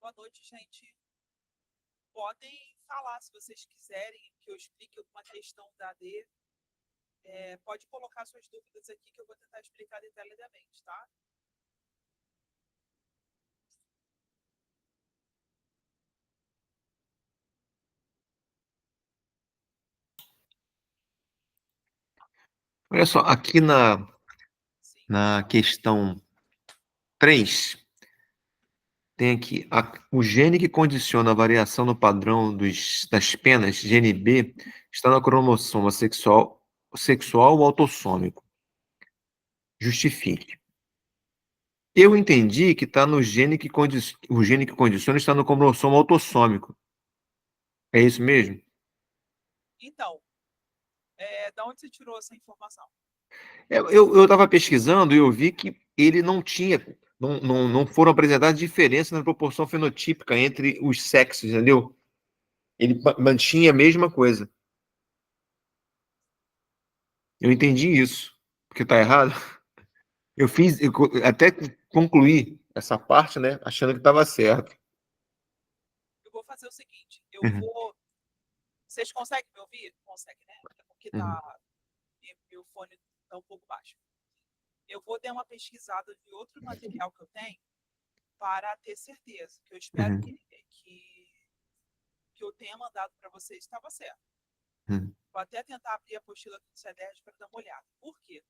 boa noite, gente. Podem falar se vocês quiserem que eu explique alguma questão da AD. Pode colocar suas dúvidas aqui que eu vou tentar explicar detalhadamente, tá? Olha só, aqui Sim. na questão 3, tem aqui o gene que condiciona a variação no padrão das penas, gene B, está no cromossomo sexual ou autossômico. Justifique. Eu entendi que está no gene o gene que condiciona está no cromossomo autossômico. É isso mesmo? Então, da onde você tirou essa informação? Eu estava pesquisando e eu vi que ele não tinha, não foram apresentadas diferenças na proporção fenotípica entre os sexos, entendeu? Ele mantinha a mesma coisa. Eu entendi isso, porque está errado. Eu até concluí essa parte, né, achando que estava certo. Eu vou fazer o seguinte, Uhum, Vocês conseguem me ouvir? Conseguem, né? É porque uhum, meu fone está um pouco baixo. Eu vou dar uma pesquisada de outro material que eu tenho para ter certeza, que eu espero uhum, que eu tenha mandado para vocês estava certo. uhum, Vou até tentar abrir a apostila do CEDERJ para dar uma olhada. Por quê?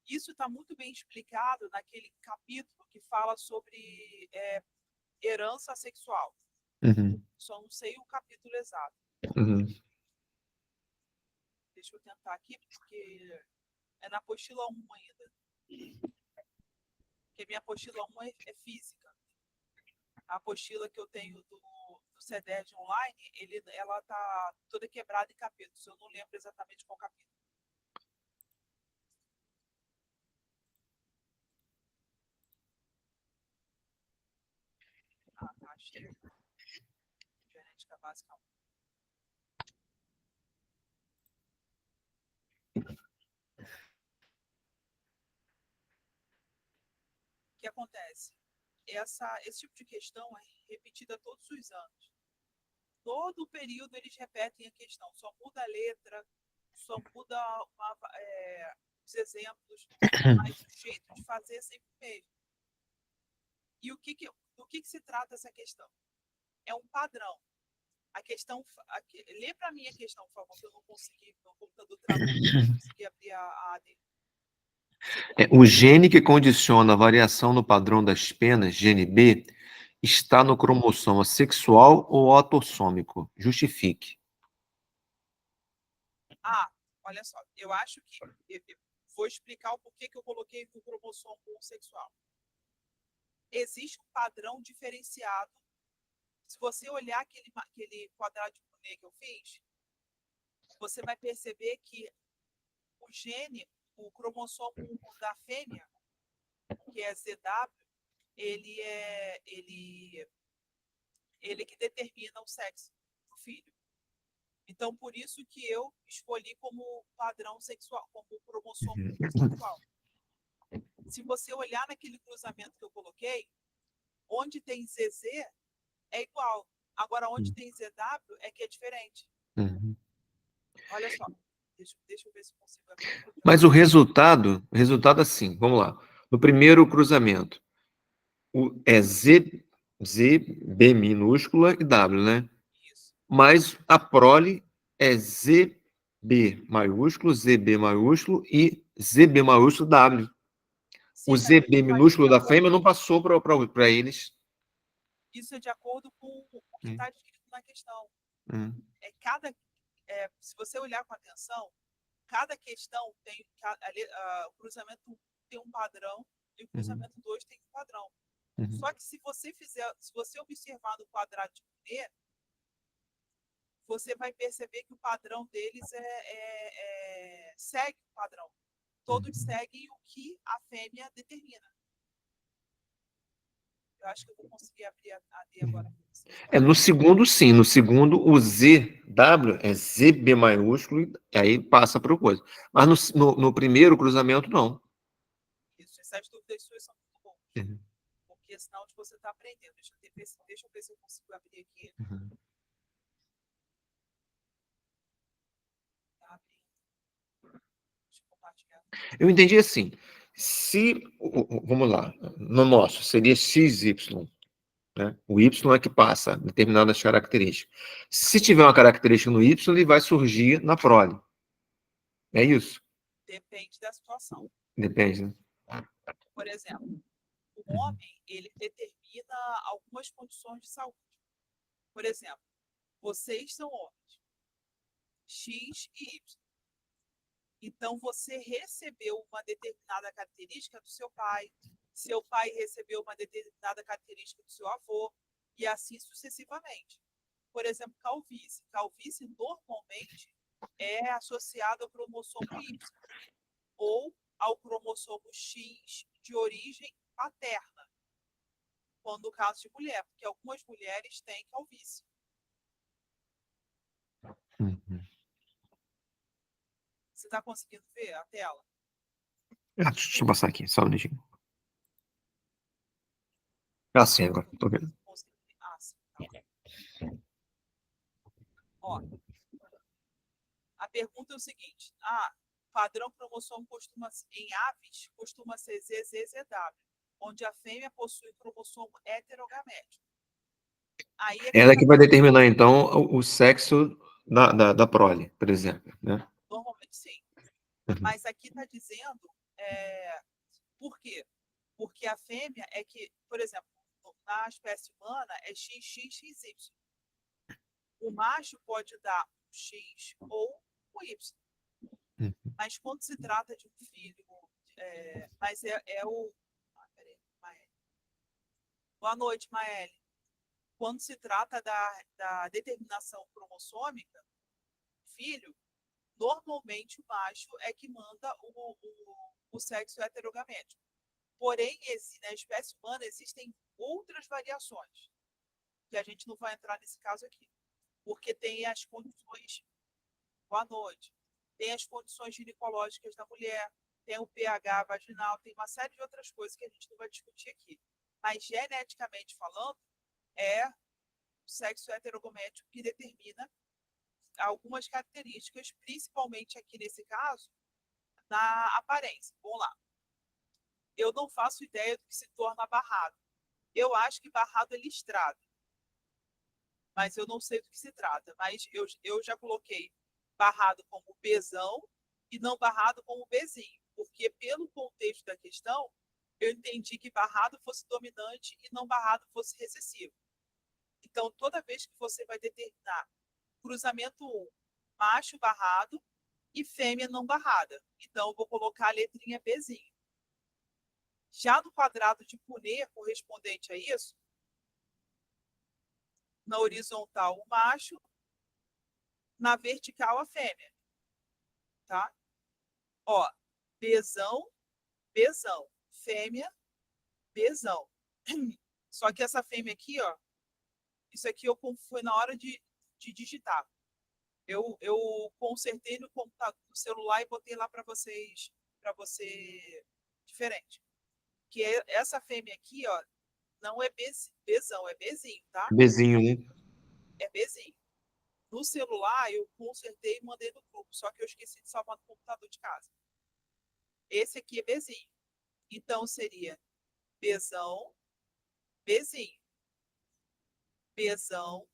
Isso está muito bem explicado naquele capítulo que fala sobre herança sexual. uhum, Só não sei o capítulo exato. uhum. Deixa eu tentar aqui, porque é na apostila 1 ainda. Porque minha apostila 1 é física. A apostila que eu tenho do CEDERJ online, ela está toda quebrada em capítulos. Eu não lembro exatamente qual capítulo. Ah, tá, achei. Genética básica 1. O que acontece? Esse tipo de questão é repetida todos os anos. Todo o período eles repetem a questão, só muda a letra, só muda os exemplos, mas o jeito de fazer é sempre o mesmo. E do que se trata essa questão? É um padrão. A questão. Lê para mim a questão, por favor, que eu não consegui, meu computador travou, eu não consegui abrir a AD. O gene que condiciona a variação no padrão das penas, gene B, está no cromossomo sexual ou autossômico? Justifique. Olha só, eu acho que. Vou explicar o porquê que eu coloquei o cromossomo sexual. Existe um padrão diferenciado. Se você olhar aquele quadrado de Punnett que eu fiz, você vai perceber que o gene, o cromossomo da fêmea, que é ZW, ele que determina o sexo do filho. Então, por isso que eu escolhi como padrão sexual, como cromossomo sexual. Se você olhar naquele cruzamento que eu coloquei, onde tem ZZ é igual. Agora, onde tem ZW é que é diferente. Uhum. Olha só. Deixa eu ver se consigo abrir. Mas o resultado assim, vamos lá. No primeiro cruzamento, é ZB minúscula e W, né? Isso. Mas a prole é ZB maiúsculo, ZB maiúsculo e ZB maiúsculo W. O Sim, ZB mas isso é minúsculo da fêmea não passou para eles. isso é de acordo com o que está escrito na questão. Hum. Se você olhar com atenção, cada questão tem o cruzamento 1 tem um padrão e o cruzamento 2 tem um padrão. Só que se você observar no quadrado de Punnett, você vai perceber que o padrão deles segue o padrão. Todos seguem o que a fêmea determina. Eu acho que eu vou conseguir abrir a D agora. No segundo, sim. No segundo, o ZW é ZB maiúsculo, e aí passa para o coisa. Mas no primeiro cruzamento, não. Isso, essas dúvidas suas são muito boas. Uhum. porque é sinal de que você está aprendendo. Deixa eu ver se eu consigo abrir aqui. Uhum. Tá abrindo. Deixa eu compartilhar. Eu entendi assim. Se, vamos lá, no nosso seria XY, né? O Y é que passa determinadas características. Se tiver uma característica no Y, ele vai surgir na prole. É isso? Depende da situação. Depende, né? Por exemplo, o Uhum. homem, ele determina algumas condições de saúde. Por exemplo, vocês são homens, X e Y. Então, você recebeu uma determinada característica do seu pai recebeu uma determinada característica do seu avô, e assim sucessivamente. Por exemplo, calvície. Calvície normalmente é associada ao cromossomo Y ou ao cromossomo X de origem paterna, quando no caso de mulher, porque algumas mulheres têm calvície. Uhum. Você está conseguindo ver a tela? Deixa eu passar aqui, só um minutinho. Ah, sim, agora. Tô vendo. Ah, sim, tá. Ó, a pergunta é o seguinte: padrão cromossomo em aves costuma ser ZZZW, onde a fêmea possui cromossomo heterogamético. Aí é que Ela está que vai dizendo, determinar, então, o sexo da prole, por exemplo, né? normalmente sim, Uhum. mas aqui está dizendo por quê? Porque a fêmea é que, por exemplo, na espécie humana é XXXY. O macho pode dar um X ou um Y. Uhum. Mas quando se trata de um filho, mas é o. Peraí, Maeli. Boa noite, Maeli. Quando se trata da determinação cromossômica, filho, normalmente o macho é que manda o sexo heterogamético. Porém, na espécie humana existem outras variações, que a gente não vai entrar nesse caso aqui, porque tem as condições. Boa noite. Tem as condições ginecológicas da mulher, tem o pH vaginal, tem uma série de outras coisas que a gente não vai discutir aqui. Mas, geneticamente falando, é o sexo heterogamético que determina algumas características, principalmente aqui nesse caso, na aparência. Vamos lá. Eu não faço ideia do que se torna barrado. Eu acho que barrado é listrado, mas eu não sei do que se trata. Mas eu já coloquei barrado como Bzão e não barrado como Bzinho, porque pelo contexto da questão, eu entendi que barrado fosse dominante e não barrado fosse recessivo. Então, toda vez que você vai determinar cruzamento 1, macho barrado e fêmea não barrada. Então, eu vou colocar a letrinha Bzinho. Já no quadrado de Punnett, correspondente a isso, na horizontal o macho, na vertical a fêmea, tá? Ó, Bzão, Bzão, fêmea, Bzão. Só que essa fêmea aqui, ó, isso aqui foi na hora de digitar. Eu consertei no computador, no celular e botei lá para você diferente. Que essa fêmea aqui, ó, não é Bzão, é Bzinho, tá? Bezinho, né? É Bzinho. No celular, eu consertei e mandei no grupo, só que eu esqueci de salvar no computador de casa. Esse aqui é Bzinho. Então, seria Bzão, Bzinho, Bzão,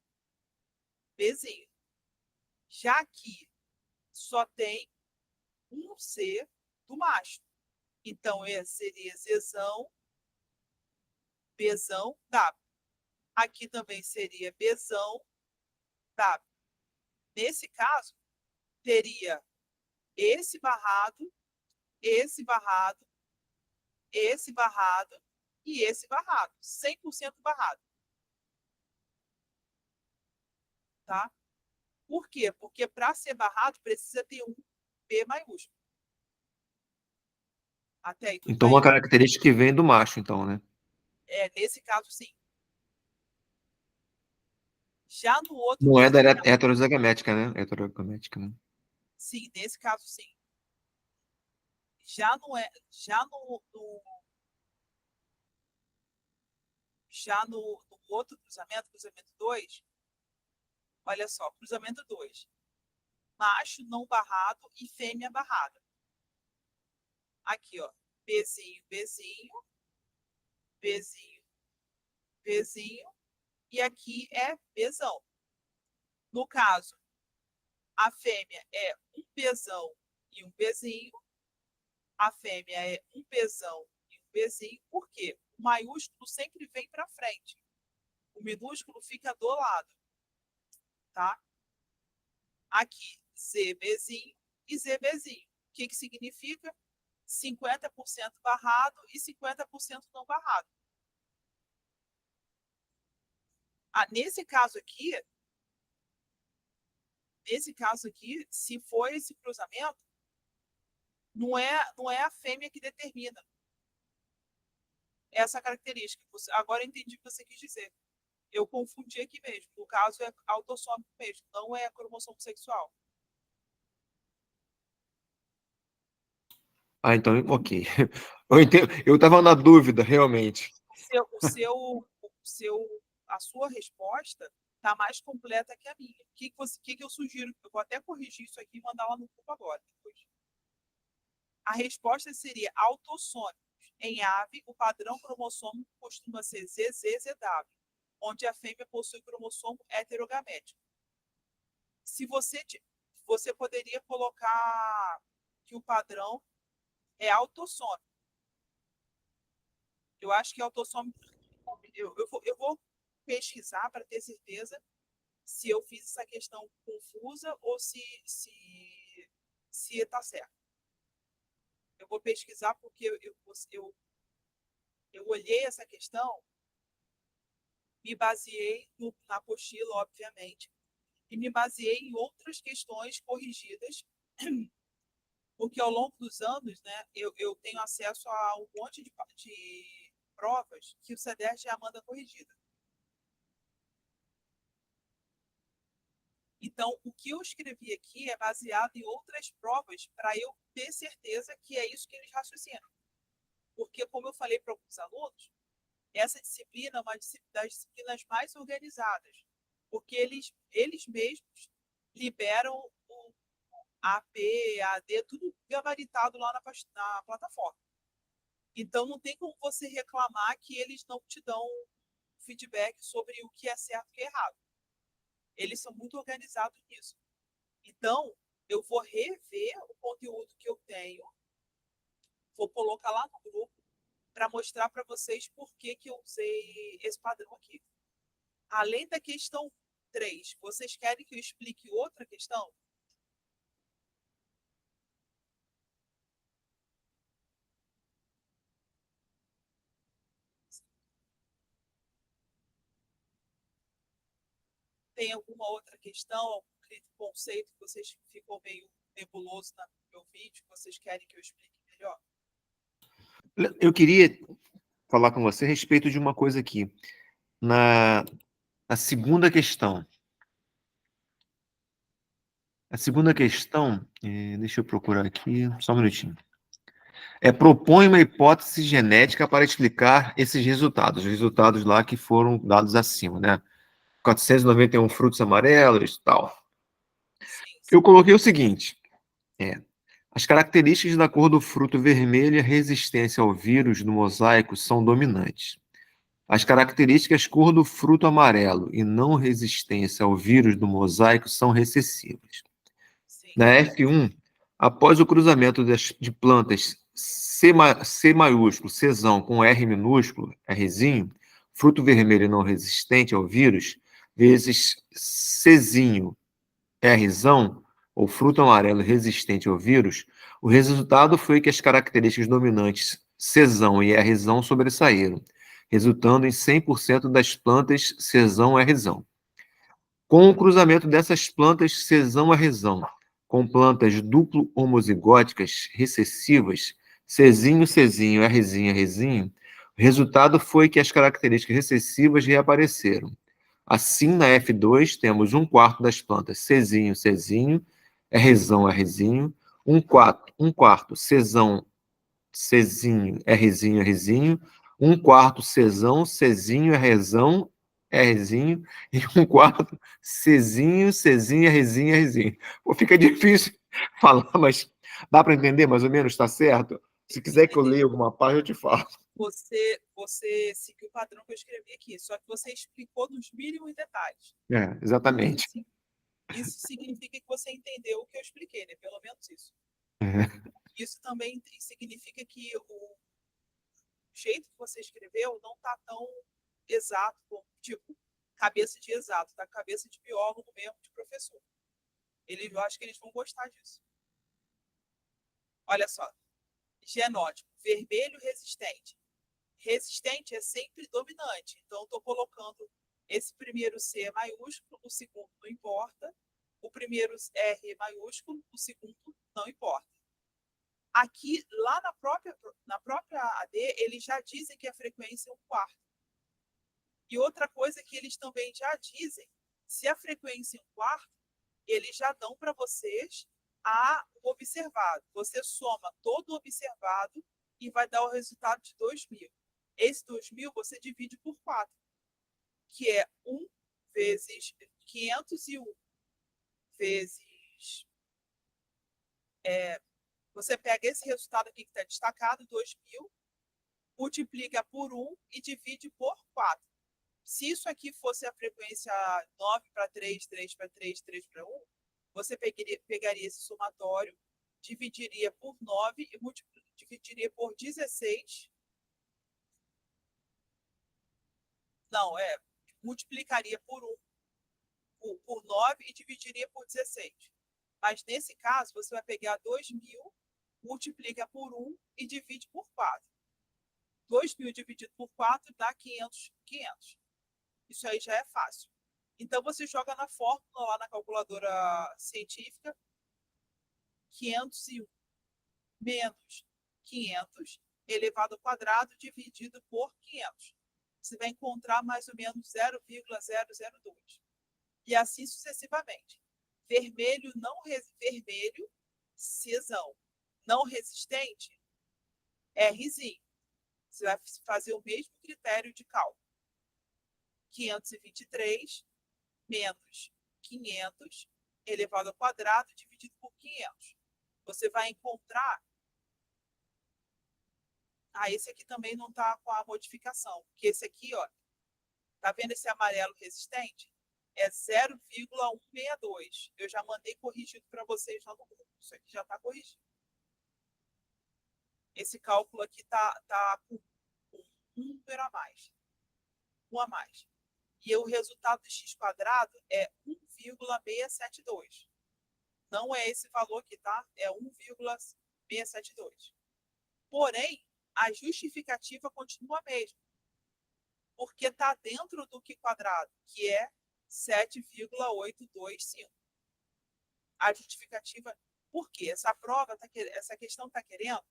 Bzinho. Já que só tem um C do macho. Então, seria Zzão, Bzão, W. Aqui também seria Bzão, W. Nesse caso, teria esse barrado, esse barrado, esse barrado e esse barrado. 100% barrado. Tá? Por quê? Porque para ser barrado precisa ter um P maiúsculo. Até aí, tudo Então, uma bem? característica que vem do macho, então, né? Nesse caso, sim. Já no outro Não é da desenho, heterozigomética, né? Heterogamética, né? sim, nesse caso, sim. Já não é, já no Já no outro cruzamento 2, olha só, cruzamento 2, macho não barrado e fêmea barrada. Aqui, ó, Bzinho, Bzinho, Bzinho, Bzinho, e aqui é Bzão. No caso, a fêmea é um Bzão e um Bzinho, a fêmea é um Bzão e um Bzinho, por quê? O maiúsculo sempre vem para frente, o minúsculo fica do lado, tá? Aqui, ZBzinho e ZBzinho. O que significa? 50% barrado e 50% não barrado. Nesse caso aqui, se for esse cruzamento, não é a fêmea que determina essa característica. Agora eu entendi o que você quis dizer. Eu confundi aqui mesmo. No caso, é autossômico mesmo, não é cromossomo sexual. Então, ok. Eu estava na dúvida, realmente. A sua resposta está mais completa que a minha. O que eu sugiro? Eu vou até corrigir isso aqui e mandar lá no grupo agora. Depois. A resposta seria autossômicos. Em ave, o padrão cromossômico costuma ser ZZZW, onde a fêmea possui cromossomo heterogamético. Se você poderia colocar que o padrão é autossômico. Eu acho que autossômico. Eu vou pesquisar para ter certeza se eu fiz essa questão confusa ou se está certo. Eu vou pesquisar porque eu olhei essa questão, me baseei na apostila, obviamente, e me baseei em outras questões corrigidas, porque ao longo dos anos, né, eu tenho acesso a um monte de provas que o CEDER já manda corrigida. Então, o que eu escrevi aqui é baseado em outras provas para eu ter certeza que é isso que eles raciocinam. Porque, como eu falei para alguns alunos, essa disciplina é uma das disciplinas mais organizadas, porque eles mesmos liberam o AP, AD, tudo gabaritado lá na plataforma. Então, não tem como você reclamar que eles não te dão feedback sobre o que é certo e o que é errado. Eles são muito organizados nisso. Então, eu vou rever o conteúdo que eu tenho, vou colocar lá no grupo para mostrar para vocês por que eu usei esse padrão aqui. Além da questão 3, vocês querem que eu explique outra questão? Tem alguma outra questão, algum conceito que vocês ficou meio nebuloso no meu vídeo, que vocês querem que eu explique melhor? Eu queria falar com você a respeito de uma coisa aqui. Na segunda questão. A segunda questão, deixa eu procurar aqui, só um minutinho. Propõe uma hipótese genética para explicar esses resultados, os resultados lá que foram dados acima, né? 491 frutos amarelos e tal. Sim. Eu coloquei o seguinte, as características da cor do fruto vermelho e a resistência ao vírus no mosaico são dominantes. As características cor do fruto amarelo e não resistência ao vírus do mosaico são recessivas. Sim. Na F1, após o cruzamento de plantas C maiúsculo, Czão, com R minúsculo, Rzinho, fruto vermelho não resistente ao vírus, vezes Czinho, Rzão, ou fruto amarelo resistente ao vírus, o resultado foi que as características dominantes Czão e Rzão sobressaíram, resultando em 100% das plantas Czão e Rzão. Com o cruzamento dessas plantas Czão e Rzão com plantas duplo homozigóticas recessivas, Czinho, Czinho, Rzinho, Rzinho, o resultado foi que as características recessivas reapareceram. Assim, na F2, temos 1/4 das plantas Czinho, Czinho, Rzão, Rzinho, 1/4 Czão, Czinho, Rzinho, Rzinho, um quarto Czão, Czinho, Rezão, Rzinho, e um quarto Czinho, Czinho, Rzinho, Rzinho. Pô, fica difícil falar, mas dá para entender mais ou menos? Está certo? Se quiser que eu leia alguma parte, eu te falo. Você seguiu o padrão que eu escrevi aqui, só que você explicou nos mínimos detalhes. Exatamente. Isso significa que você entendeu o que eu expliquei, né? Pelo menos isso. É. Isso também significa que o jeito que você escreveu não está tão exato, como, tipo, cabeça de exato, tá? Cabeça de biólogo mesmo, de professor. Eu acho que eles vão gostar disso. Olha só, genótipo, vermelho resistente. Resistente é sempre dominante, então estou colocando esse primeiro C maiúsculo, o segundo não importa, o primeiro R maiúsculo, o segundo não importa. Aqui, lá na própria AD, eles já dizem que a frequência é um quarto. E outra coisa que eles também já dizem, se a frequência é um quarto, eles já dão para vocês o observado. Você soma todo o observado e vai dar o resultado de 2.000. Esse 2.000 você divide por 4, que é 1 vezes 501 vezes... você pega esse resultado aqui que está destacado, 2.000, multiplica por 1 e divide por 4. Se isso aqui fosse a frequência 9 para 3, 3 para 3, 3 para 1, você pegaria esse somatório, dividiria por 9 e dividiria por 16. Não, multiplicaria por 1, por 9 e dividiria por 16. Mas nesse caso, você vai pegar 2.000, multiplica por 1 e divide por 4. 2.000 dividido por 4 dá 500. Isso aí já é fácil. Então, você joga na fórmula lá na calculadora científica, 501 menos 500 elevado ao quadrado dividido por 500. Você vai encontrar mais ou menos 0,002. E assim sucessivamente. Vermelho, vermelho, Czão. Não resistente, Rzinho. Você vai fazer o mesmo critério de cálculo. 523 menos 500 elevado ao quadrado dividido por 500. Você vai encontrar... esse aqui também não está com a modificação, porque esse aqui, ó, tá vendo esse amarelo resistente? É 0,162. Eu já mandei corrigido para vocês lá no grupo. Isso aqui já está corrigido. Esse cálculo aqui tá com um número a mais. Um a mais. E o resultado de x quadrado é 1,672. Não é esse valor aqui, tá? É 1,672. Porém, a justificativa continua a mesma, porque está dentro do que quadrado, que é 7,825. A justificativa, por quê? Essa questão está querendo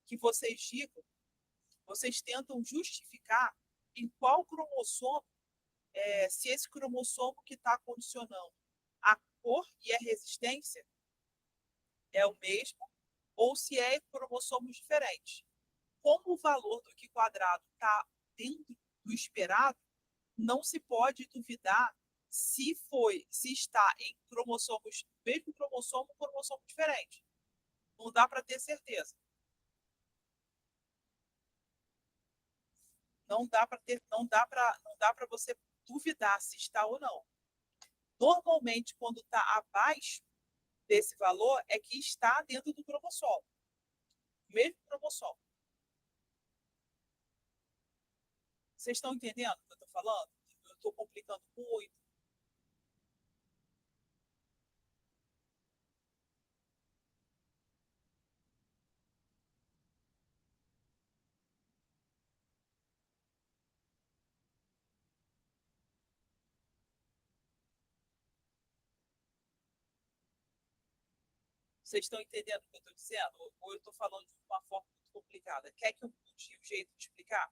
que vocês digam, vocês tentam justificar em qual cromossomo, se esse cromossomo que está condicionando a cor e a resistência é o mesmo, ou se é cromossomos diferentes. Como o valor do que quadrado está dentro do esperado, não se pode duvidar se está em cromossomos, mesmo cromossomo ou cromossomo diferente. Não dá para ter certeza. Não dá para você duvidar se está ou não. Normalmente, quando está abaixo desse valor, é que está dentro do cromossomo. Mesmo cromossomo. Vocês estão entendendo o que eu estou falando? Eu estou complicando muito. Vocês estão entendendo o que eu estou dizendo? Ou eu estou falando de uma forma muito complicada? Quer que eu mude o jeito de explicar?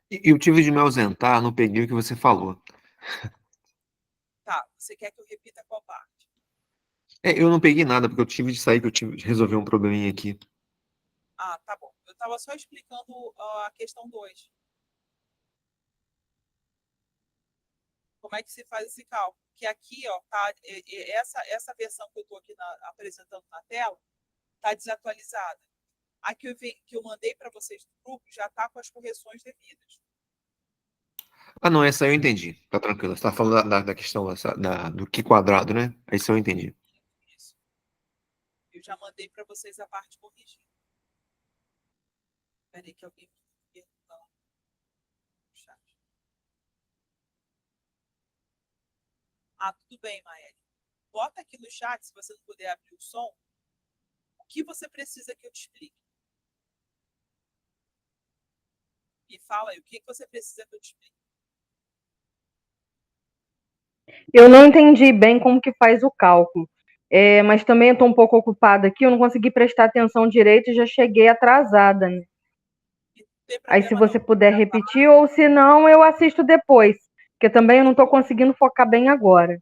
Eu tive de me ausentar, não peguei o que você falou. Tá. Você quer que eu repita qual parte? Eu não peguei nada, porque eu tive de sair, que eu tive de resolver um probleminha aqui. Ah, tá bom. Eu estava só explicando a questão 2. Como é que se faz esse cálculo? Que aqui, ó, tá, essa versão que eu estou aqui apresentando na tela está desatualizada. A que eu mandei para vocês no grupo já está com as correções devidas. Ah, não, essa eu entendi. Tá tranquilo. Você tá falando da questão do que quadrado, né? Isso eu entendi. Isso. Eu já mandei para vocês a parte corrigida. Espera aí que alguém me pergunta lá no chat. Ah, tudo bem, Maeli. Bota aqui no chat, se você não puder abrir o som, o que você precisa que eu te explique. Me fala aí, o que você precisa que eu te explique. Eu não entendi bem como que faz o cálculo, mas também estou um pouco ocupada aqui, eu não consegui prestar atenção direito e já cheguei atrasada, né? E não tem Aí se problema você não. puder repetir, ou se não, eu assisto depois, porque também eu não estou conseguindo focar bem agora.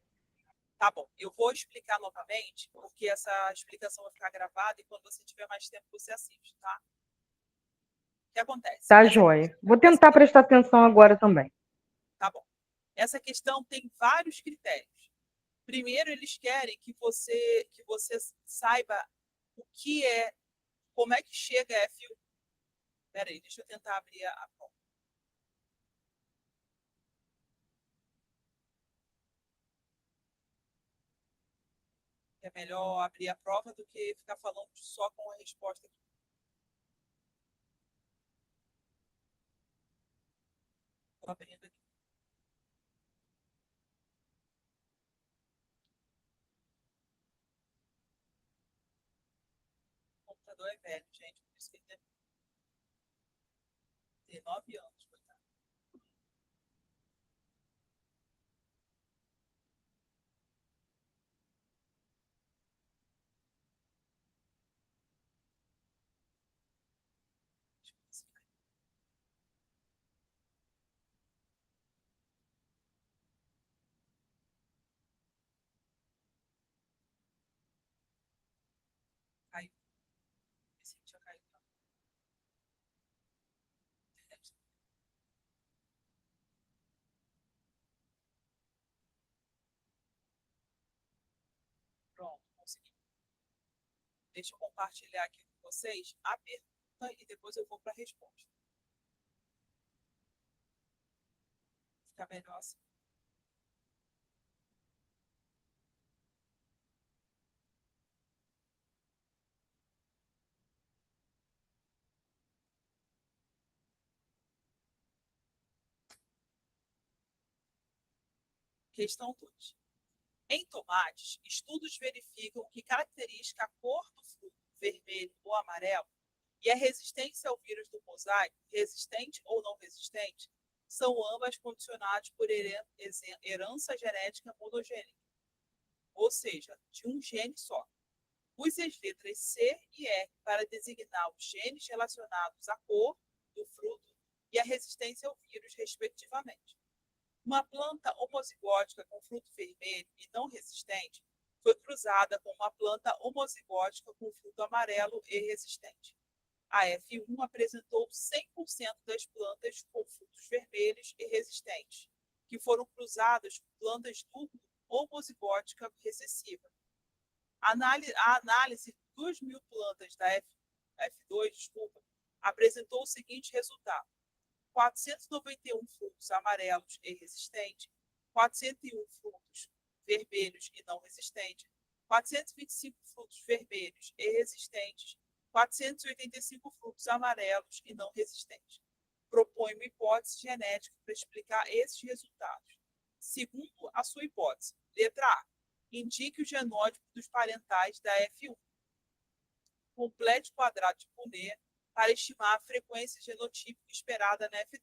Tá bom, eu vou explicar novamente, porque essa explicação vai ficar gravada e quando você tiver mais tempo você assiste, tá? O que acontece? Tá, joia. Vou tentar prestar atenção agora também. Tá bom. Essa questão tem vários critérios. Primeiro, eles querem que você saiba o que é, como é que chega a F1. Espera aí, deixa eu tentar abrir a prova. É melhor abrir a prova do que ficar falando só com a resposta aqui. Estou abrindo aqui. O computador é velho, gente, por isso que ele tem 9 anos, coitado. Deixa eu ver se vai. Caiu. Esse tinha caído. Pronto, consegui. Deixa eu compartilhar aqui com vocês a pergunta e depois eu vou para a resposta. Fica melhor assim. Questão 2. Em tomates, estudos verificam que característica a cor do fruto, vermelho ou amarelo, e a resistência ao vírus do mosaico, resistente ou não resistente, são ambas condicionadas por herança genética monogênica, ou seja, de um gene só. Use as letras C e R para designar os genes relacionados à cor do fruto e à resistência ao vírus, respectivamente. Uma planta homozigótica com fruto vermelho e não resistente foi cruzada com uma planta homozigótica com fruto amarelo e resistente. A F1 apresentou 100% das plantas com frutos vermelhos e resistentes, que foram cruzadas com plantas duplo homozigótica recessiva. A análise de 2.000 plantas da F2, desculpa, apresentou o seguinte resultado: 491 frutos amarelos e resistentes, 401 frutos vermelhos e não resistentes, 425 frutos vermelhos e resistentes, 485 frutos amarelos e não resistentes. Propõe uma hipótese genética para explicar esses resultados. Segundo a sua hipótese, letra A, indique o genótipo dos parentais da F1. Complete o quadrado de Punnett para estimar a frequência genotípica esperada na F2.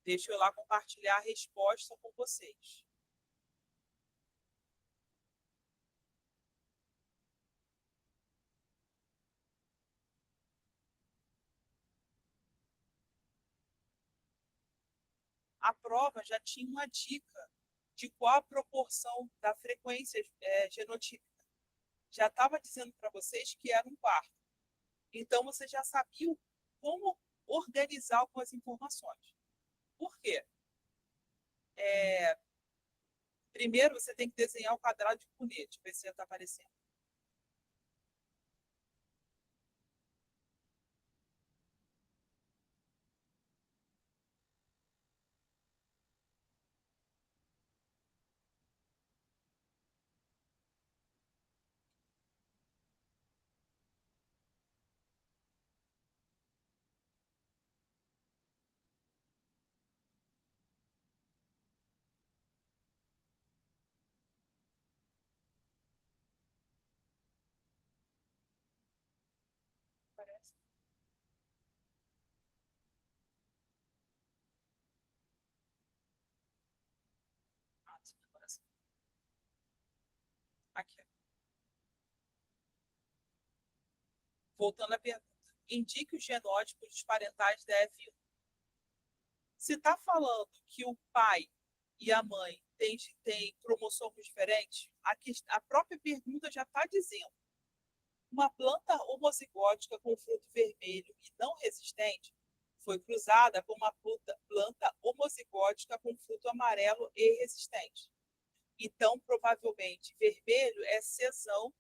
Deixa eu lá compartilhar a resposta com vocês. A prova já tinha uma dica de qual a proporção da frequência genotípica. Já estava dizendo para vocês que era um quarto. Então, você já sabia como organizar algumas informações. Por quê? Primeiro, você tem que desenhar o quadrado de Punnett, ver se já está aparecendo. Parece. Sim, agora sim. Aqui. Voltando à pergunta. Indique os genótipos dos parentais da F1. Se está falando que o pai e a mãe têm cromossomos diferentes, a própria pergunta já está dizendo. Uma planta homozigótica com fruto vermelho e não resistente foi cruzada com uma planta homozigótica com fruto amarelo e resistente. Então, provavelmente, vermelho é Czão,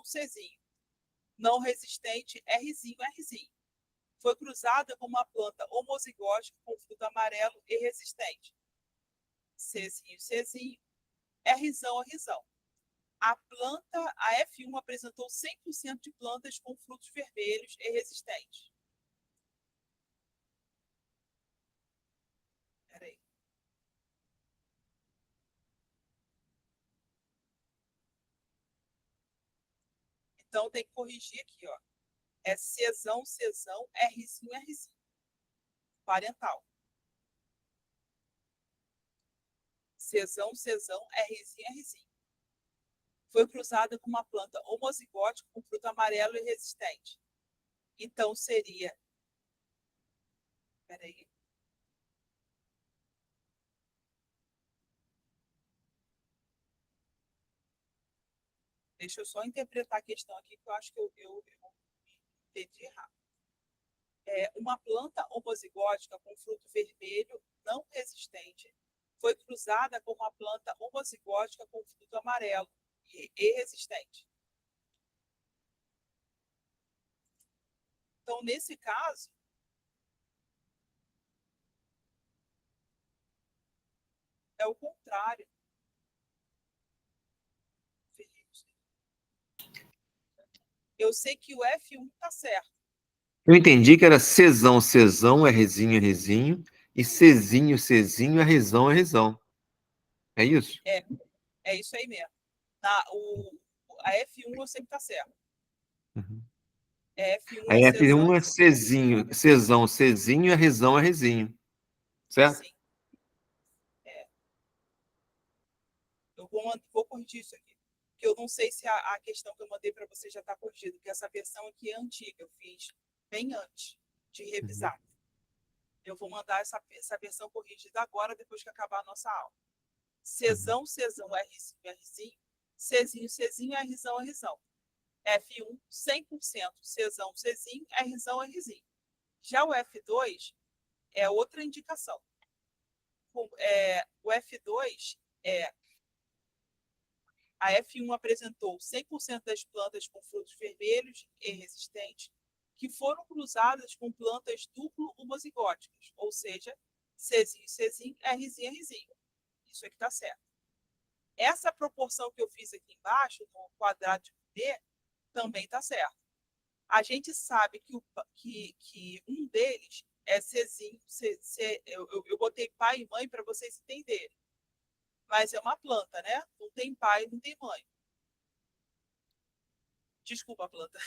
Czinho. Não resistente, Rzinho. Foi cruzada com uma planta homozigótica com fruto amarelo e resistente. Czinho, Rzão. A F1 apresentou 100% de plantas com frutos vermelhos e resistentes. Espera aí. Então, tem que corrigir aqui, ó. É Czão, Rzinho. Parental. Czão, Rzinho. Foi cruzada com uma planta homozigótica com fruto amarelo e resistente. Então, seria... Espera aí. Deixa eu só interpretar a questão aqui, que eu acho que eu entendi errado. Uma planta homozigótica com fruto vermelho não resistente foi cruzada com uma planta homozigótica com fruto amarelo e resistente. Então, nesse caso, é o contrário. Eu sei que o F1 está certo. Eu entendi que era Czão, Rzinho, e Czinho, Rzão. É isso? É isso aí mesmo. A F1 eu sei que está certo. Uhum. F1 A é F1 é Czinho, Czinho, Rzinho. Certo? Sim. Eu vou corrigir isso aqui. Porque eu não sei se a questão que eu mandei para você já está corrigida, porque essa versão aqui é antiga, eu fiz bem antes de revisar. Eu vou mandar essa versão corrigida agora, depois que acabar a nossa aula. Czão, Rzinho, Czinho, Rzão. F1, 100% Czão, Czinho, Rzinho. Já o F2 é outra indicação. O F2 a F1 apresentou 100% das plantas com frutos vermelhos e resistentes que foram cruzadas com plantas duplo homozigóticas, ou seja, Czinho, Rzinho. Isso aqui está certo. Essa proporção que eu fiz aqui embaixo, no quadrado de D, também está certo. A gente sabe que um deles é Czinho, eu botei pai e mãe para vocês entenderem. Mas é uma planta, né? Não tem pai, não tem mãe. Desculpa, planta.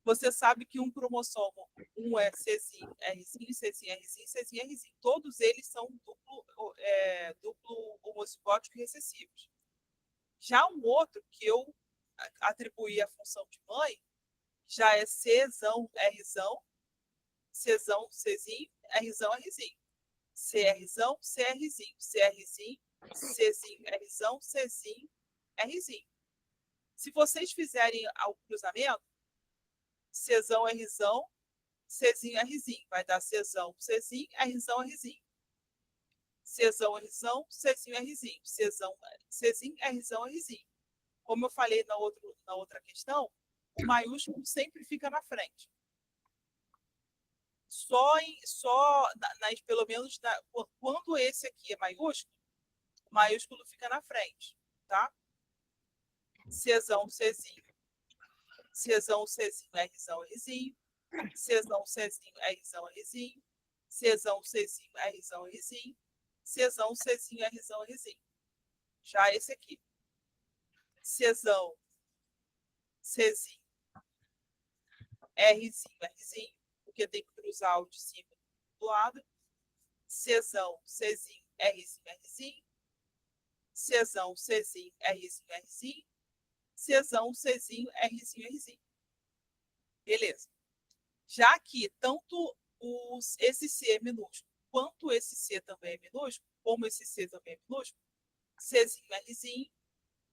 Você sabe que um cromossomo, um é Czinho, Rzinho, Rzinho. Todos eles são duplo homozigóticos recessivos. Já um outro que eu atribuí a função de mãe, já é Czão, Rzão, Czinho, Rzinho. CRzão, CRzinho, CRzinho, Czinho, Rzão, Czinho, Rzinho. Se vocês fizerem o cruzamento, Czão, Rzão, Czinho, Rzinho, vai dar Czão, Czinho, Rzão, Rzinho. Czão, Rzão, Czinho, Rzinho. Czão, Czinho, Rzão, Rzinho. Como eu falei na outra questão, o maiúsculo sempre fica na frente. Pelo menos quando esse aqui é maiúsculo, o maiúsculo fica na frente, tá? Czão, Czinho. Czão, Czinho, Rzão, Rzinho. Czão, Czinho, Rzão, Rzinho. Czão, Czinho, Rzão, Rzinho. Czão, Czinho, Rzão, Rzinho. Já esse aqui. Czão, Czinho, Rzinho, Rzinho, porque tem que cruzar o de cima do lado. Czão, Czinho, Rzinho, Rzinho. Czão, Czinho, Rzinho, Rzinho. Czão, Czinho, Rzinho, Rzinho. Beleza. Já aqui, tanto esse C é minúsculo, quanto esse C também é minúsculo, como esse C também é minúsculo, Czinho, Rzinho,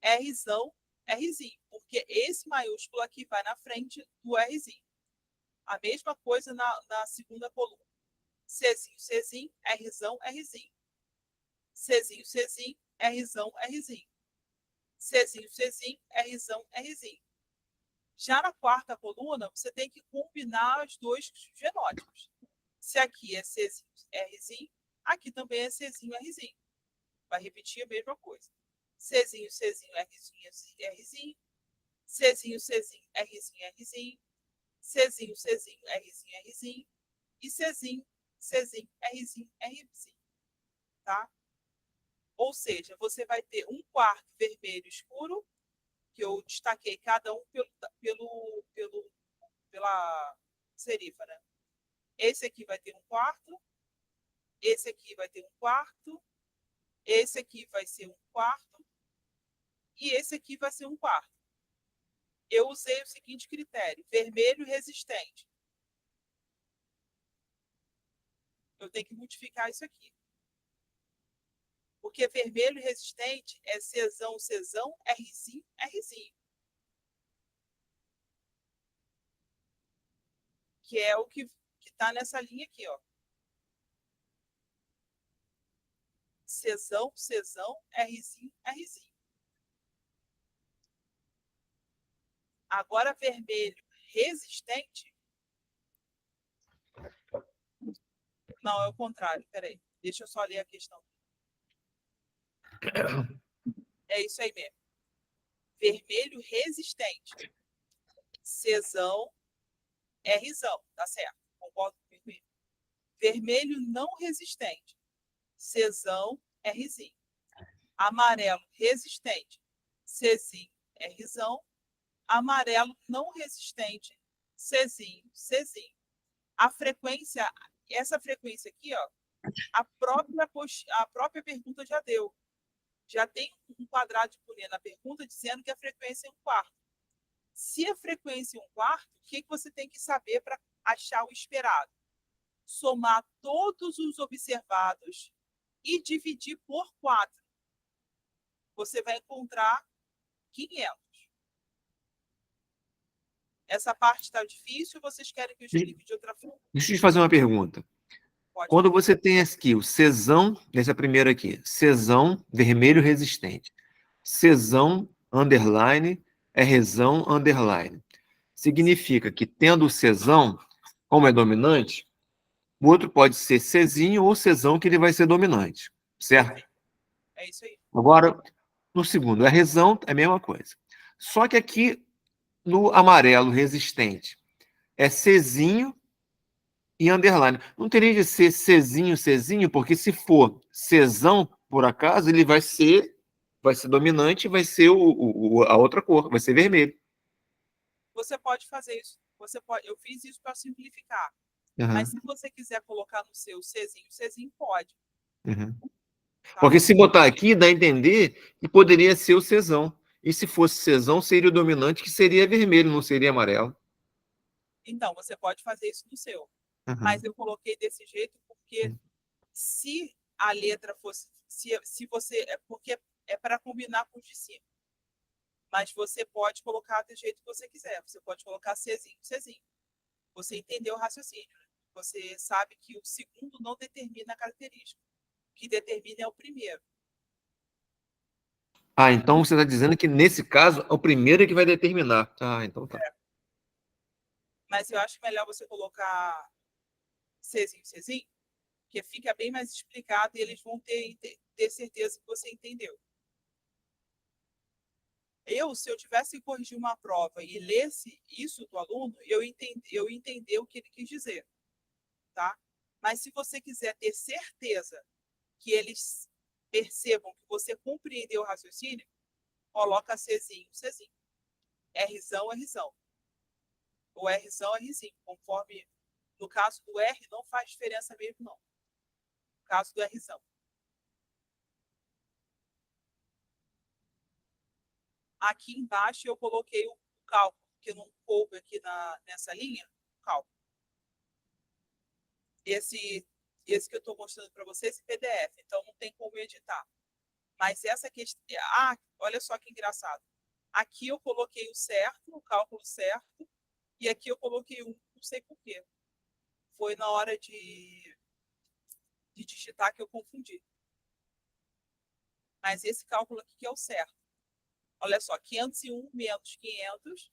Rzão, Rzinho, porque esse maiúsculo aqui vai na frente do Rzinho. A mesma coisa na segunda coluna. Czinho, Czinho, Rzão, Rzinho. Czinho, Czinho, Rzão, Rzinho. Czinho, Czinho, Rzão, Rzinho. Já na quarta coluna, você tem que combinar os dois genótipos. Se aqui é Czinho, Rzinho, aqui também é Czinho, Rzinho. Vai repetir a mesma coisa. Czinho, Czinho, Rzinho, Rzinho. Czinho, Czinho, Rzinho, Rzinho. Czinho, Czinho, Rzinho, Rzinho. E Czinho, Czinho, Rzinho, Rzinho. Tá? Ou seja, você vai ter um quarto vermelho escuro, que eu destaquei cada um pela serifa, né? Esse aqui vai ter um quarto, esse aqui vai ter um quarto, esse aqui vai ser um quarto e esse aqui vai ser um quarto. Eu usei o seguinte critério: vermelho resistente. Eu tenho que multiplicar isso aqui. Porque vermelho resistente é Czão, Czão, Rzinho, Rzinho. Que é o que está nessa linha aqui, ó. Czão, Czão, Rzinho, Rzinho. Agora, vermelho resistente. Não, é o contrário. Peraí. Deixa eu só ler a questão. É isso aí mesmo. Vermelho resistente. Czão, Rzão. Tá certo. Concordo com o vermelho. Vermelho não resistente. Czão, Rzinho. Amarelo resistente. Czinho, Rzão. Amarelo não resistente. Czinho, Czinho. A frequência, essa frequência aqui, ó, a própria pergunta já deu. Já tem um quadrado de Boolean na pergunta dizendo que a frequência é 1/4. Se a frequência é 1/4, o que você tem que saber para achar o esperado? Somar todos os observados e dividir por 4. Você vai encontrar 500. Essa parte está difícil ou vocês querem que eu explique de outra forma? Deixa eu te fazer uma pergunta. Pode. Quando você tem aqui o Czão, nessa primeira aqui, Czão, vermelho resistente, Czão, underline, Rzão, underline. Significa que, tendo o Czão, como é dominante, o outro pode ser Czinho ou Czão, que ele vai ser dominante, certo? É isso aí. Agora, no segundo, Rzão é a mesma coisa. Só que aqui, no amarelo resistente, é Czinho e underline. Não teria de ser Czinho, porque se for Czão, por acaso, ele vai ser dominante e vai ser a outra cor, vai ser vermelho. Você pode fazer isso. Eu fiz isso para simplificar. Uhum. Mas se você quiser colocar no seu Czinho pode. Uhum. Tá? Porque se botar aqui, dá a entender que poderia ser o Czão. E se fosse Czão, seria o dominante, que seria vermelho, não seria amarelo. Então, você pode fazer isso no seu. Uhum. Mas eu coloquei desse jeito porque Se a letra fosse, se você, é porque é para combinar com os de cima, mas você pode colocar do jeito que você quiser, você pode colocar Czinho, Czinho. Você entendeu o raciocínio, né? Você sabe que o segundo não determina a característica, o que determina é o primeiro. Ah, então você está dizendo que nesse caso é o primeiro que vai determinar. Ah, então tá. Mas eu acho melhor você colocar Czinho, Czinho, porque fica bem mais explicado e eles vão ter certeza que você entendeu. Se eu tivesse que corrigir uma prova e lesse isso do aluno, eu entender o que ele quis dizer, tá? Mas se você quiser ter certeza que eles percebam que você compreendeu o raciocínio, coloca Czinho, Czinho. Rzão, Rzão. O Rzão, Rzinho. Conforme, no caso do R, não faz diferença mesmo, não. No caso do Rzão. Aqui embaixo eu coloquei o cálculo, que não coube aqui nessa linha, o cálculo. Esse que eu estou mostrando para vocês, esse PDF, então não tem como editar. Mas essa questão. Ah, olha só que engraçado. Aqui eu coloquei o certo, o cálculo certo, e aqui eu coloquei não sei por quê. Foi na hora de digitar que eu confundi. Mas esse cálculo aqui que é o certo. Olha só, 501 menos 500,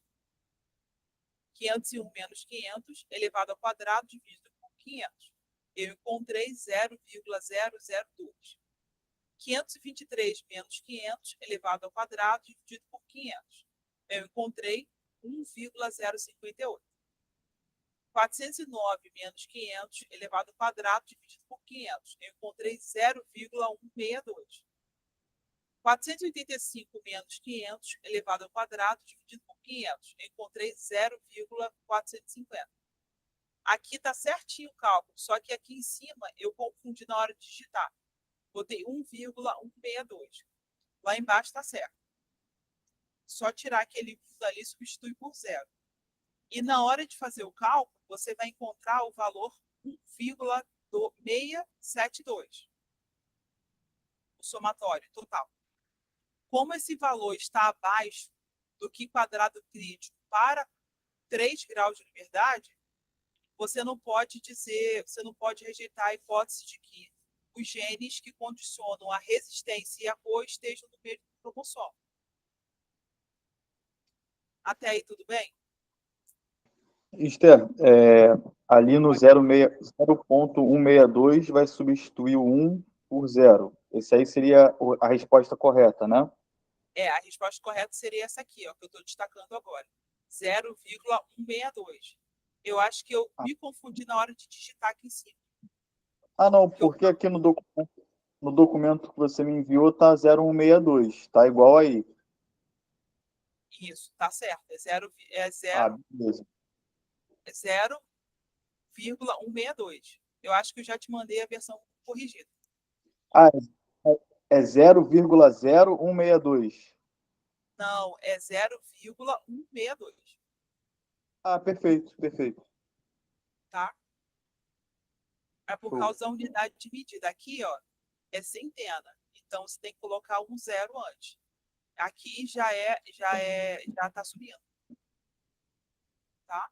501 menos 500 elevado ao quadrado dividido por 500. Eu encontrei 0,002. 523 menos 500 elevado ao quadrado dividido por 500. Eu encontrei 1,058. 409 menos 500 elevado ao quadrado dividido por 500. Eu encontrei 0,162. 485 menos 500 elevado ao quadrado dividido por 500. Eu encontrei 0,450. Aqui está certinho o cálculo, só que aqui em cima eu confundi na hora de digitar. Botei 1,162. Lá embaixo está certo. Só tirar aquele 1 dali e substitui por 0. E na hora de fazer o cálculo, você vai encontrar o valor 1,672. O somatório total. Como esse valor está abaixo do que quadrado crítico para 3 graus de liberdade, você não pode rejeitar a hipótese de que os genes que condicionam a resistência e a cor estejam no mesmo cromossomo. Até aí, tudo bem? Esther, ali no Pode. 0,162 vai substituir o 1 por 0. Esse aí seria a resposta correta, né? A resposta correta seria essa aqui, ó, que eu estou destacando agora. 0,162. Eu acho que eu me confundi na hora de digitar aqui em cima. Ah, não, porque aqui no documento que você me enviou tá 0,162. Tá igual aí. Isso, tá certo. Ah, beleza. 0,162. Eu acho que eu já te mandei a versão corrigida. Ah, é 0,0162. Não, é 0,162, Ah, perfeito, perfeito. tá? É por Show. causa da unidade de medida. Aqui, ó, é centena. Então, você tem que colocar um zero antes. Aqui já tá subindo, tá?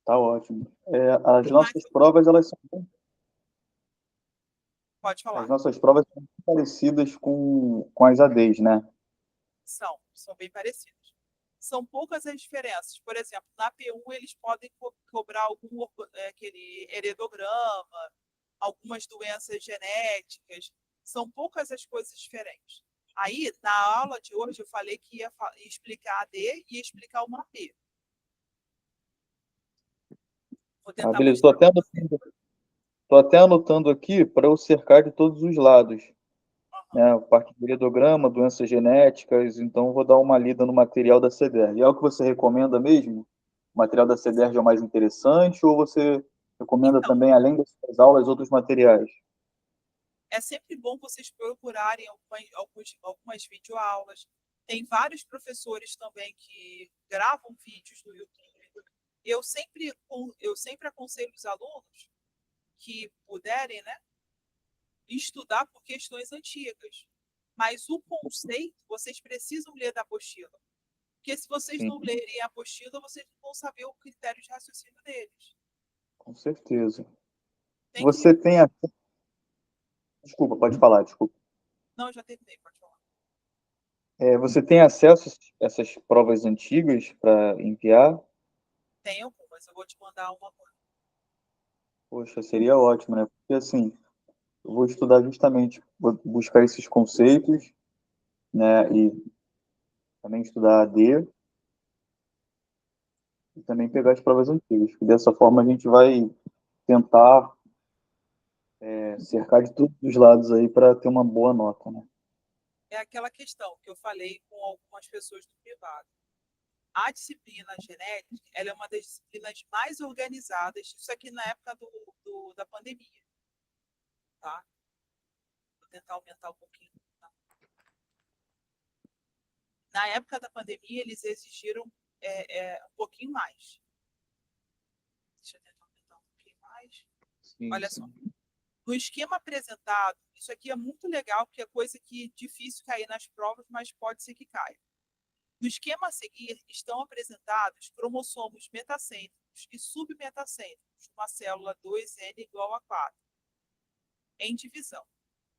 Tá ótimo. As Mas nossas provas, pode as falar. nossas provas são parecidas com as ADs, né? São bem parecidos. São poucas as diferenças. Por exemplo, na P1 eles podem cobrar aquele heredograma, algumas doenças genéticas. São poucas as coisas diferentes. Aí, na aula de hoje, eu falei que ia explicar a D e ia explicar uma P. Vou Ah, tentar beleza. mostrar para você. Tô até anotando aqui para eu cercar de todos os lados, Aham. né? Parte do heredograma, doenças genéticas, então vou dar uma lida no material da CDR. E é o que você recomenda mesmo? O material da CDR é o mais interessante ou você recomenda Então, também, além das suas aulas, outros materiais? é sempre bom vocês procurarem algumas videoaulas. Tem vários professores também que gravam vídeos no YouTube. Eu sempre aconselho os alunos que puderem, né, estudar por questões antigas. Mas o conceito, vocês precisam ler da apostila. Porque se vocês Sim, não lerem a apostila, vocês não vão saber o critério de raciocínio deles. com certeza. Tem que Você ler. tem a... Desculpa, pode falar, desculpa. Não, já terminei, pode falar. Você tem acesso a essas provas antigas para enviar? Tem algumas, eu vou te mandar uma coisa. Poxa, seria ótimo, né? Porque assim, eu vou estudar justamente, vou buscar esses conceitos, né? E também estudar AD e também pegar as provas antigas. Que dessa forma a gente vai tentar cercar de todos os lados aí para ter uma boa nota, né? É aquela questão que eu falei com algumas pessoas do privado. A disciplina genética, ela é uma das disciplinas mais organizadas, isso aqui na época da pandemia, tá? Vou tentar aumentar um pouquinho. Tá? Na época da pandemia, eles exigiram um pouquinho mais. Deixa eu tentar aumentar um pouquinho mais. Sim, Olha só. sim. No esquema apresentado, isso aqui é muito legal, porque é coisa que é difícil cair nas provas, mas pode ser que caia. No esquema a seguir, estão apresentados cromossomos metacêntricos e submetacêntricos, uma célula 2N igual a 4, em divisão.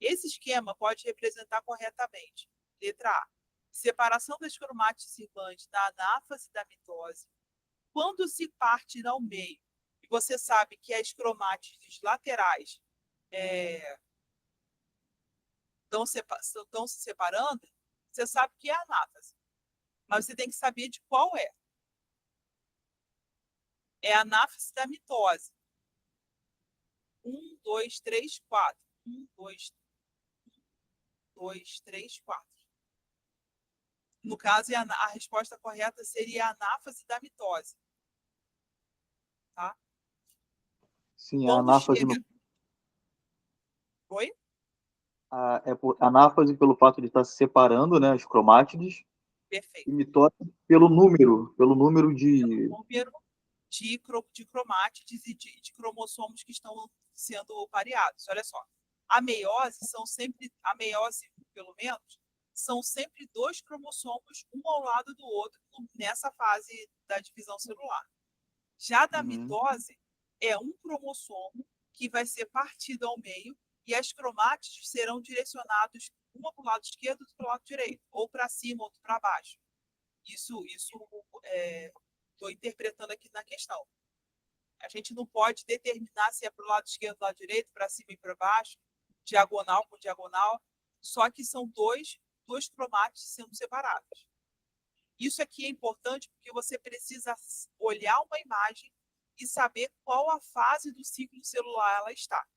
Esse esquema pode representar corretamente: letra A, separação das cromátides irmãs da anáfase e da mitose. Quando se parte ao meio, e você sabe que as cromátides laterais estão se separando, você sabe que é anáfase. Mas você tem que saber de qual é. É a anáfase da mitose. 1, 2, 3, 4. 1, 2, 3, 4. No caso, a resposta correta seria a anáfase da mitose. Tá? Sim, a Quando anáfase, chega. Oi? anáfase pelo fato de estar se separando, né, as cromátides, e Perfeito. mitose pelo número Pelo de... número de cromátides e de cromossomos que estão sendo pareados. Olha só. A meiose, pelo menos, são sempre 2 cromossomos, um ao lado do outro, nessa fase da divisão celular. Já da Uhum. mitose, é um cromossomo que vai ser partido ao meio e as cromátides serão direcionados uma para o lado esquerdo e outra para o lado direito, ou para cima, outro para baixo. Isso estou interpretando aqui na questão. A gente não pode determinar se é para o lado esquerdo, do lado direito, para cima e para baixo, diagonal com diagonal, só que são dois cromátides sendo separados. Isso aqui é importante porque você precisa olhar uma imagem e saber qual a fase do ciclo celular ela está.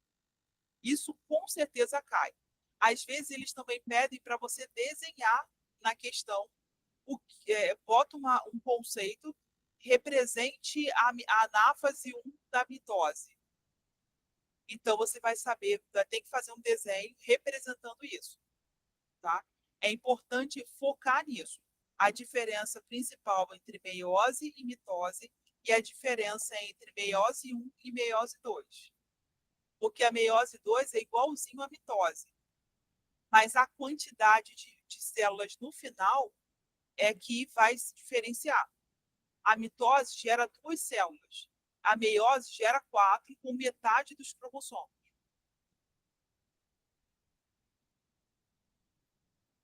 Isso com certeza cai. Às vezes eles também pedem para você desenhar na questão, bota um conceito, represente a anáfase 1 da mitose. Então você vai saber, vai ter que fazer um desenho representando isso. Tá? É importante focar nisso. A diferença principal entre meiose e mitose e a diferença entre meiose 1 e meiose 2. Porque a meiose 2 é igualzinho à mitose. Mas a quantidade de células no final é que vai se diferenciar. A mitose gera 2 células. A meiose gera 4, com metade dos cromossomos.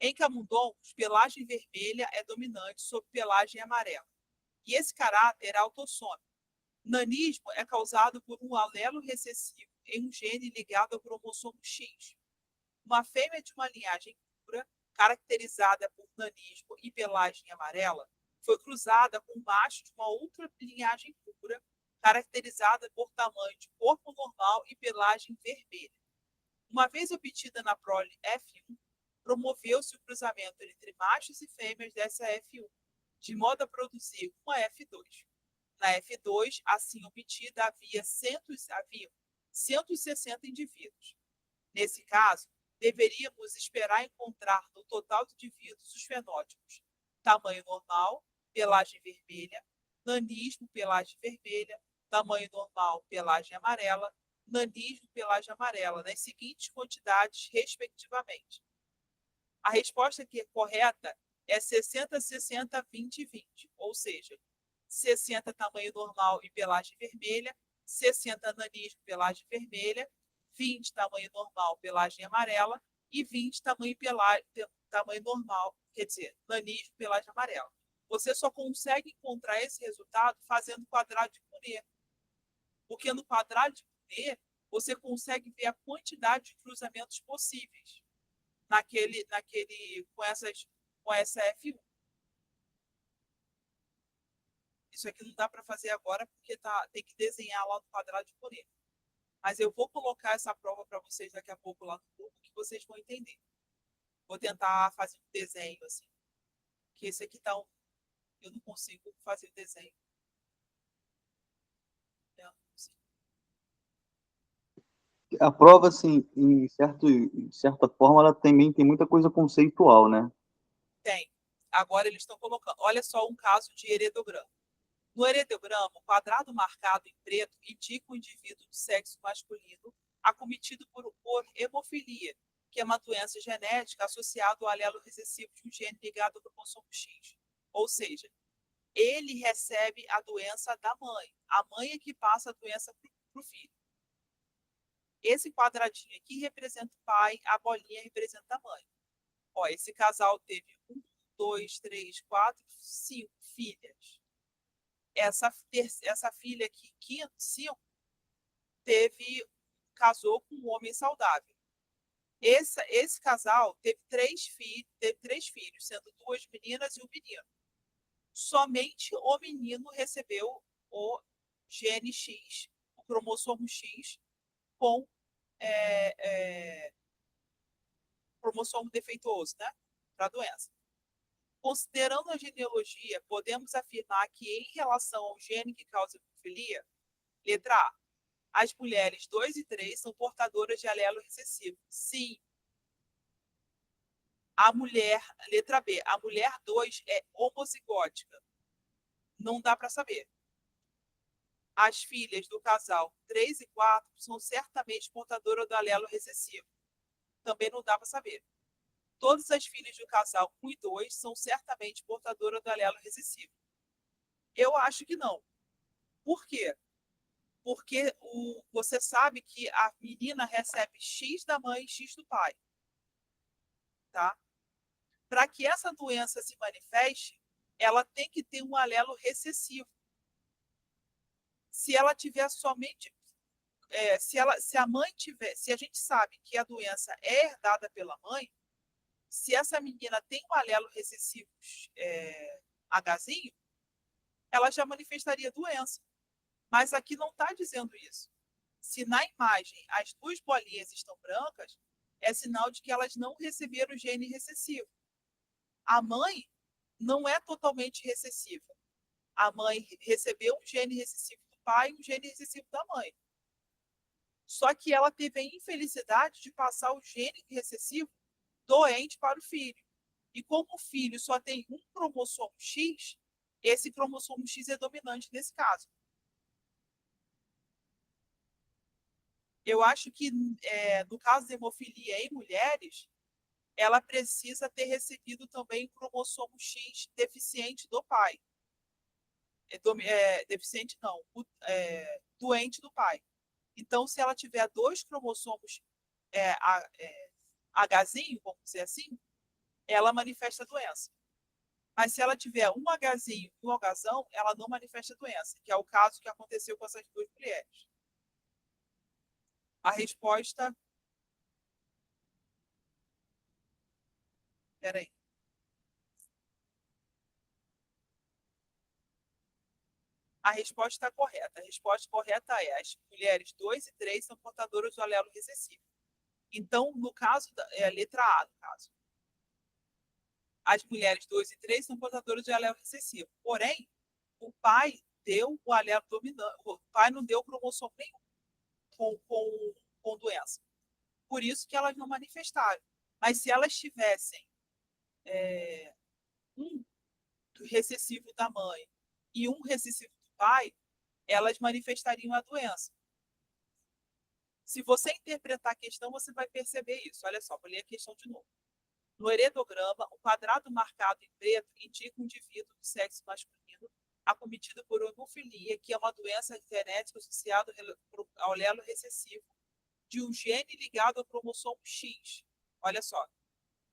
Em camundongos, pelagem vermelha é dominante sobre pelagem amarela. E esse caráter é autossômico. Nanismo é causado por um alelo recessivo em um gene ligado ao cromossomo X. Uma fêmea de uma linhagem pura, caracterizada por nanismo e pelagem amarela, foi cruzada com um macho de uma outra linhagem pura, caracterizada por tamanho de corpo normal e pelagem vermelha. Uma vez obtida na prole F1, promoveu-se o cruzamento entre machos e fêmeas dessa F1, de modo a produzir uma F2. Na F2, assim obtida, havia 160 indivíduos. Nesse caso, deveríamos esperar encontrar no total de indivíduos os fenótipos: tamanho normal, pelagem vermelha; nanismo, pelagem vermelha; tamanho normal, pelagem amarela; nanismo, pelagem amarela, nas seguintes quantidades, respectivamente. A resposta que é correta é 60, 60, 20 e 20, ou seja, 60 tamanho normal e pelagem vermelha, 60 nanismo, pelagem vermelha, 20 tamanho normal, pelagem amarela e 20 tamanho normal, quer dizer, nanismo, pelagem amarela. Você só consegue encontrar esse resultado fazendo quadrado de Punnett. Porque no quadrado de Punnett, você consegue ver a quantidade de cruzamentos possíveis com essa F1. Isso aqui não dá para fazer agora porque tem que desenhar lá no quadrado de Punnett. Mas eu vou colocar essa prova para vocês daqui a pouco lá no grupo, que vocês vão entender. Vou tentar fazer um desenho assim. Que esse aqui eu não consigo fazer o desenho. Eu não consigo. A prova, assim, de certa forma, ela também tem muita coisa conceitual, né? Tem. Agora eles estão colocando. Olha só um caso de heredograma. No heredograma, o quadrado marcado em preto indica o indivíduo do sexo masculino acometido por hemofilia, que é uma doença genética associada ao alelo recessivo de um gene ligado ao cromossomo X. Ou seja, ele recebe a doença da mãe. A mãe é que passa a doença para o filho. Esse quadradinho aqui representa o pai, a bolinha representa a mãe. Ó, esse casal teve 1, 2, 3, 4, 5 filhas. Essa filha aqui, 5, casou com um homem saudável. Esse casal teve três filhos, sendo 2 meninas e um menino. Somente o menino recebeu o gene X, o cromossomo X, com cromossomo defeituoso, né? Para a doença. Considerando a genealogia, podemos afirmar que, em relação ao gene que causa hemofilia, letra A, as mulheres 2 e 3 são portadoras de alelo recessivo. Sim. Letra B, a mulher 2 é homozigótica. Não dá para saber. As filhas do casal 3 e 4 são certamente portadoras do alelo recessivo. Também não dá para saber. Todas as filhas do casal 1 e 2 são certamente portadoras do alelo recessivo. Eu acho que não. Por quê? Porque você sabe que a menina recebe X da mãe e X do pai. Tá? Para que essa doença se manifeste, ela tem que ter um alelo recessivo. Se ela tiver somente. Se a mãe tiver. Se a gente sabe que a doença é herdada pela mãe, se essa menina tem um alelo recessivo Hzinho, ela já manifestaria doença. Mas aqui não está dizendo isso. Se na imagem as 2 bolinhas estão brancas, é sinal de que elas não receberam o gene recessivo. A mãe não é totalmente recessiva. A mãe recebeu um gene recessivo do pai e um gene recessivo da mãe. Só que ela teve a infelicidade de passar o gene recessivo doente para o filho. E como o filho só tem um cromossomo X, esse cromossomo X é dominante nesse caso. Eu acho que, no caso da hemofilia em mulheres, ela precisa ter recebido também o cromossomo X deficiente do pai. Deficiente não, doente do pai. Então, se ela tiver 2 cromossomos Hzinho, vamos dizer assim, ela manifesta a doença. Mas se ela tiver um Hzinho e um Hzão, ela não manifesta a doença, que é o caso que aconteceu com essas 2 mulheres. A resposta. Peraí. A resposta está correta. A resposta correta é: as mulheres 2 e 3 são portadoras do alelo recessivo. Então, no caso, letra A, no caso. As mulheres 2 e 3 são portadoras de alelo recessivo. Porém, o pai deu o alelo dominante. O pai não deu cromossomo nenhum com doença. Por isso que elas não manifestaram. Mas se elas tivessem um recessivo da mãe e um recessivo do pai, elas manifestariam a doença. Se você interpretar a questão, você vai perceber isso. Olha só, vou ler a questão de novo. No heredograma, o quadrado marcado em preto indica um indivíduo do sexo masculino acometido por hemofilia, que é uma doença genética associada ao alelo recessivo de um gene ligado ao cromossomo X. Olha só,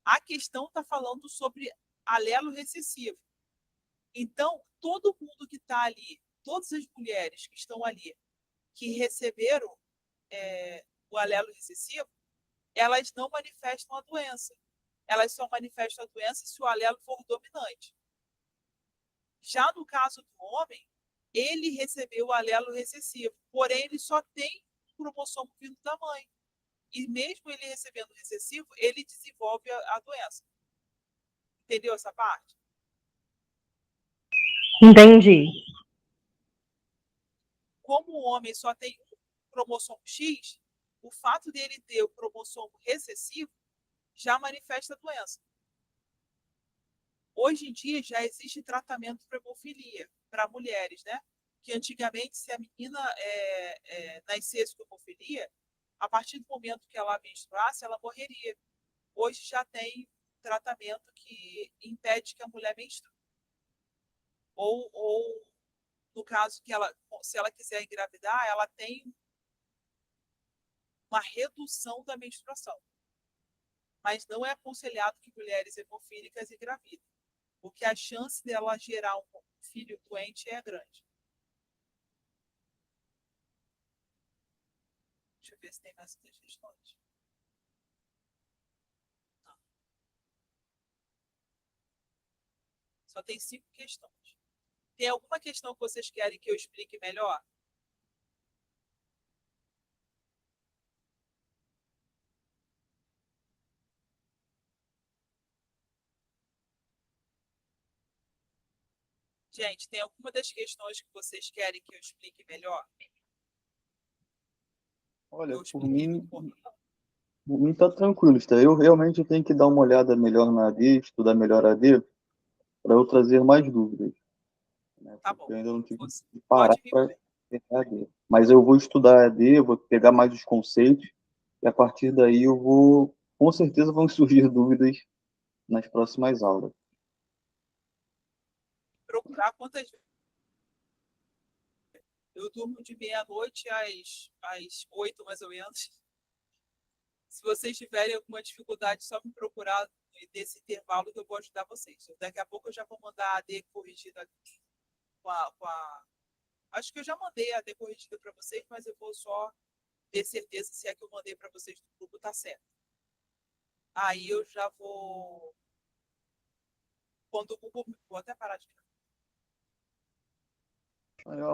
a questão está falando sobre alelo recessivo. Então, todo mundo que está ali, todas as mulheres que estão ali, que receberam o alelo recessivo, elas não manifestam a doença. Elas só manifestam a doença se o alelo for dominante. Já no caso do homem, ele recebeu o alelo recessivo, porém ele só tem o cromossomo vindo da mãe. E mesmo ele recebendo o recessivo, ele desenvolve a doença. Entendeu essa parte? Entendi. Como o homem só tem um cromossomo X, o fato dele ter o cromossomo recessivo já manifesta a doença. Hoje em dia já existe tratamento para hemofilia, para mulheres, né? Que antigamente, se a menina nascesse com hemofilia, a partir do momento que ela menstruasse, ela morreria. Hoje já tem tratamento que impede que a mulher menstrue. Ou no caso que se ela quiser engravidar, ela tem uma redução da menstruação. Mas não é aconselhado que mulheres hemofílicas engravidem, porque a chance dela gerar um filho doente é grande. Deixa eu ver se tem mais questões. Não. Só tem 5 questões. Tem alguma questão que vocês querem que eu explique melhor? Gente, tem alguma das questões que vocês querem que eu explique melhor? Olha, por mim tá tranquilo, tá? Eu realmente tenho que dar uma olhada melhor na AD, estudar melhor a AD, para eu trazer mais dúvidas, né? Tá Porque bom. eu ainda não tive Você que parar pode vir. para pegar a AD. Mas eu vou estudar a AD, eu vou pegar mais os conceitos, e a partir daí com certeza vão surgir dúvidas nas próximas aulas. Procurar quantas vezes. Eu durmo de meia-noite às 8, mais ou menos. Se vocês tiverem alguma dificuldade, só me procurar nesse intervalo que eu vou ajudar vocês. Daqui a pouco eu já vou mandar a AD corrigida Acho que eu já mandei a AD corrigida para vocês, mas eu vou só ter certeza se é que eu mandei para vocês do grupo tá certo. Aí eu já vou... Quando o Google... Vou até parar de...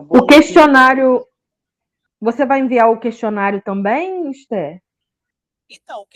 O questionário... Você vai enviar o questionário também, Esther? Então, o